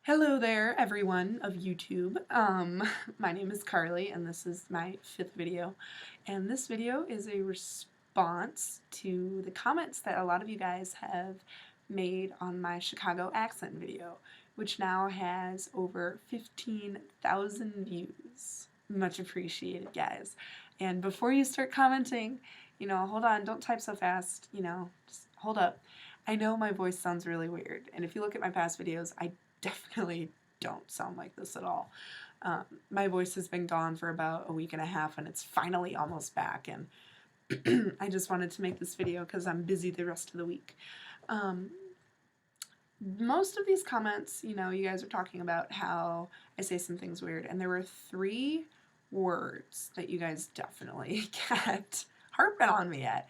Hello there, everyone of YouTube. My name is Carly, and this is my 5th video. And this video is a response to the comments that a lot of you guys have made on my Chicago accent video, which now has over 15,000 views. Much appreciated, guys. And before you start commenting, hold on, don't type so fast, just hold up. I know my voice sounds really weird, and if you look at my past videos, I definitely don't sound like this at all. My voice has been gone for about a week and a half, and it's finally almost back, and I just wanted to make this video because I'm busy the rest of the week. Most of these comments, you guys are talking about how I say some things weird, and there were 3 words that you guys definitely kept harping on me at.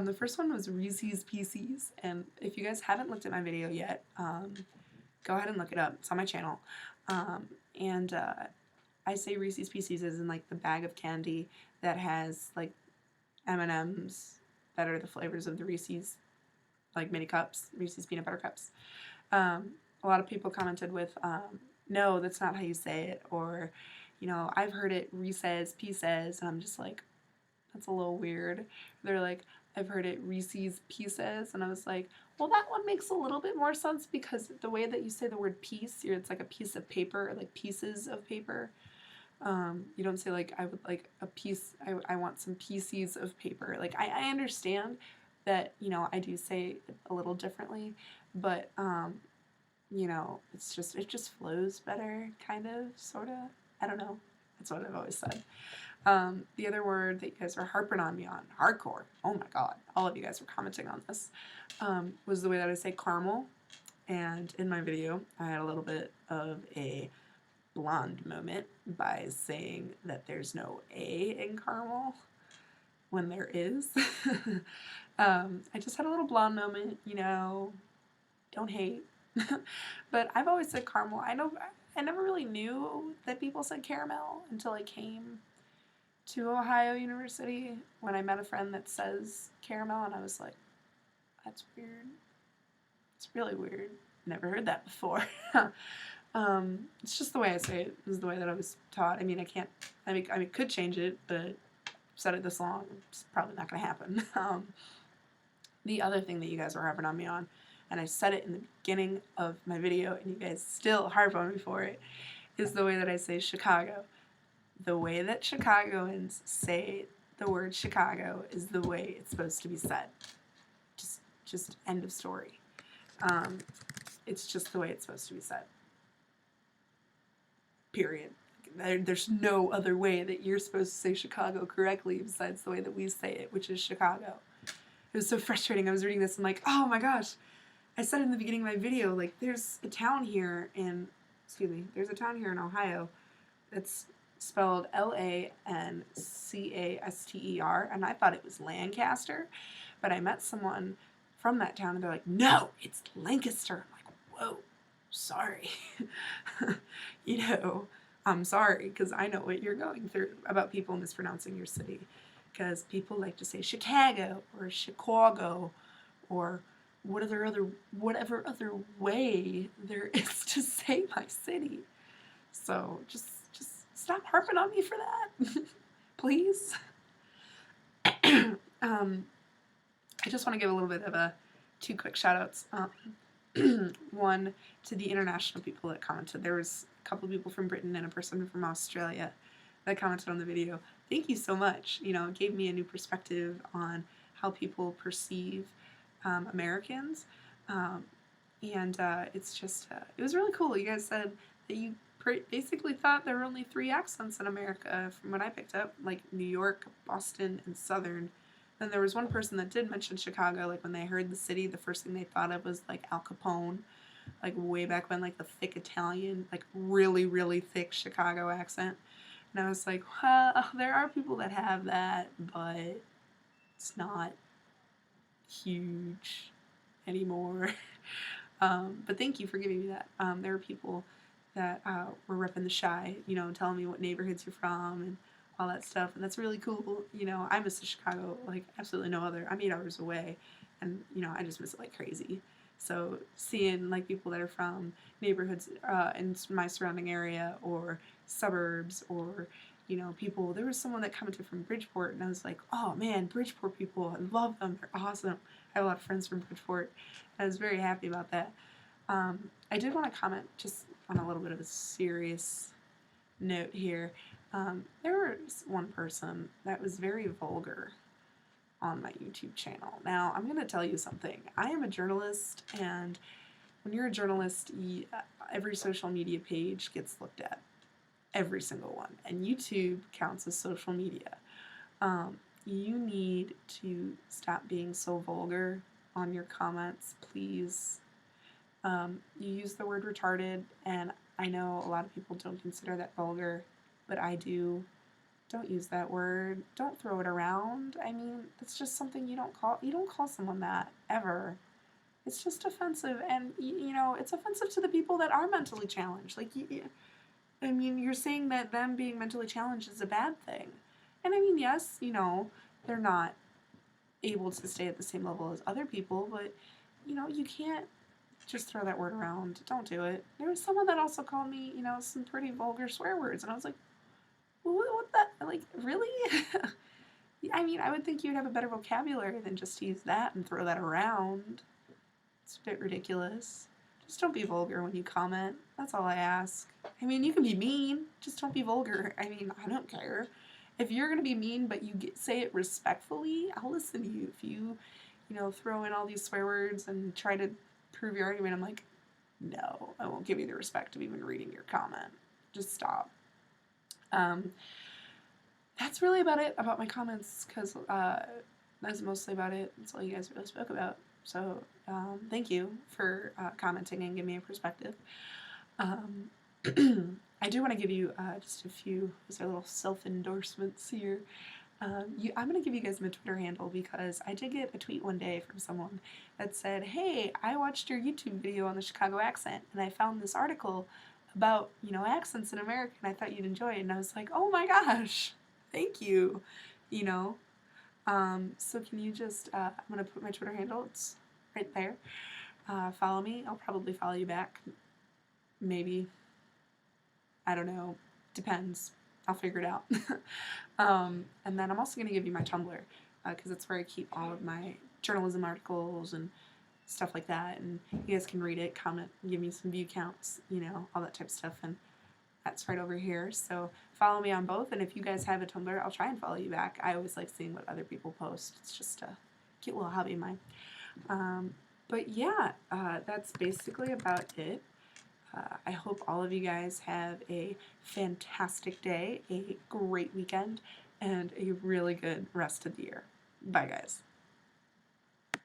The first one was Reese's Pieces, and if you guys haven't looked at my video yet, go ahead and look it up. It's on my channel. I say Reese's Pieces as in like the bag of candy that has like M&Ms that are the flavors of the Reese's, like mini cups, Reese's peanut butter cups. A lot of people commented with, no, that's not how you say it, or, I've heard it Reese's Pieces, and I'm just like, that's a little weird. They're like, I've heard it Reese's Pieces, and I was like, well, that one makes a little bit more sense because the way that you say the word piece, it's like a piece of paper, or like pieces of paper. You don't say like, I would like a piece, I want some pieces of paper. Like, I understand that, I do say it a little differently, but, it just flows better, kind of, sort of. I don't know. That's what I've always said. The other word that you guys are harping on me on, hardcore, oh my god, all of you guys were commenting on this, was the way that I say caramel. And in my video, I had a little bit of a blonde moment by saying that there's no A in caramel when there is. I just had a little blonde moment, don't hate. But I've always said caramel. I never really knew that people said caramel until I came to Ohio University when I met a friend that says caramel, and I was like, that's weird. It's really weird. Never heard that before. It's just the way I say it. This is the way that I was taught. I could change it, but I've said it this long. It's probably not going to happen. The other thing that you guys were harping on me on, and I said it in the beginning of my video, and you guys still harp on me for it, is the way that I say Chicago. The way that Chicagoans say the word Chicago is the way it's supposed to be said. Just end of story. It's just the way it's supposed to be said. Period. There's no other way that you're supposed to say Chicago correctly besides the way that we say it, which is Chicago. It was so frustrating. I was reading this and I'm like, oh my gosh. I said in the beginning of my video, like, there's a town here in Ohio that's spelled Lancaster, and I thought it was Lancaster, but I met someone from that town and they're like, no, it's Lancaster. I'm like, whoa, sorry. I'm sorry, because I know what you're going through about people mispronouncing your city, because people like to say Chicago or Chicago or whatever other way there is to say my city. So just stop harping on me for that, please. I just want to give a little bit of 2 quick shout outs. One to the international people that commented. There was a couple of people from Britain and a person from Australia that commented on the video. Thank you so much. It gave me a new perspective on how people perceive Americans, and it's just, it was really cool. You guys said that you basically thought there were only 3 accents in America from what I picked up, like New York, Boston, and Southern. Then there was one person that did mention Chicago, like when they heard the city, the first thing they thought of was like Al Capone, like way back when, like the thick Italian, like really, really thick Chicago accent. And I was like, well, there are people that have that, but it's not huge anymore. But thank you for giving me that. There were people that were repping the Chi, telling me what neighborhoods you're from and all that stuff, and that's really cool. I miss Chicago like absolutely no other. I'm 8 hours away, and I just miss it like crazy. So seeing like people that are from neighborhoods in my surrounding area or suburbs or people. There was someone that commented from Bridgeport, and I was like, oh man, Bridgeport people, I love them. They're awesome. I have a lot of friends from Bridgeport. I was very happy about that. I did want to comment just on a little bit of a serious note here. There was one person that was very vulgar on my YouTube channel. Now, I'm going to tell you something. I am a journalist, and when you're a journalist, every social media page gets looked at. Every single one. And YouTube counts as social media. You need to stop being so vulgar on your comments, please. You use the word retarded, and I know a lot of people don't consider that vulgar, but I do. Don't use that word. Don't throw it around. I mean, it's just something you don't call someone that ever. It's just offensive, and it's offensive to the people that are mentally challenged. Like, I mean, you're saying that them being mentally challenged is a bad thing. And I mean, yes, they're not able to stay at the same level as other people, but you can't just throw that word around. Don't do it. There was someone that also called me, some pretty vulgar swear words, and I was like, what the, like, really? I mean, I would think you'd have a better vocabulary than just to use that and throw that around. It's a bit ridiculous. Just don't be vulgar when you comment. That's all I ask. I mean, you can be mean, just don't be vulgar. I mean, I don't care. If you're going to be mean, but you say it respectfully, I'll listen to you. If you, throw in all these swear words and try to prove your argument, I'm like, no, I won't give you the respect of even reading your comment. Just stop. That's really about it about my comments, because that's mostly about it. That's all you guys really spoke about. So thank you for commenting and giving me a perspective. I do want to give you just a few little self-endorsements here. I'm going to give you guys my Twitter handle, because I did get a tweet one day from someone that said, hey, I watched your YouTube video on the Chicago accent, and I found this article about, accents in America, and I thought you'd enjoy it. And I was like, oh my gosh, thank you, So can you just, I'm going to put my Twitter handle, it's right there. Follow me. I'll probably follow you back. Maybe. I don't know. Depends. I'll figure it out. And then I'm also going to give you my Tumblr, because that's where I keep all of my journalism articles and stuff like that. And you guys can read it, comment, give me some view counts, all that type of stuff. And that's right over here. So follow me on both. And if you guys have a Tumblr, I'll try and follow you back. I always like seeing what other people post. It's just a cute little hobby of mine. But yeah, that's basically about it. I hope all of you guys have a fantastic day, a great weekend, and a really good rest of the year. Bye, guys.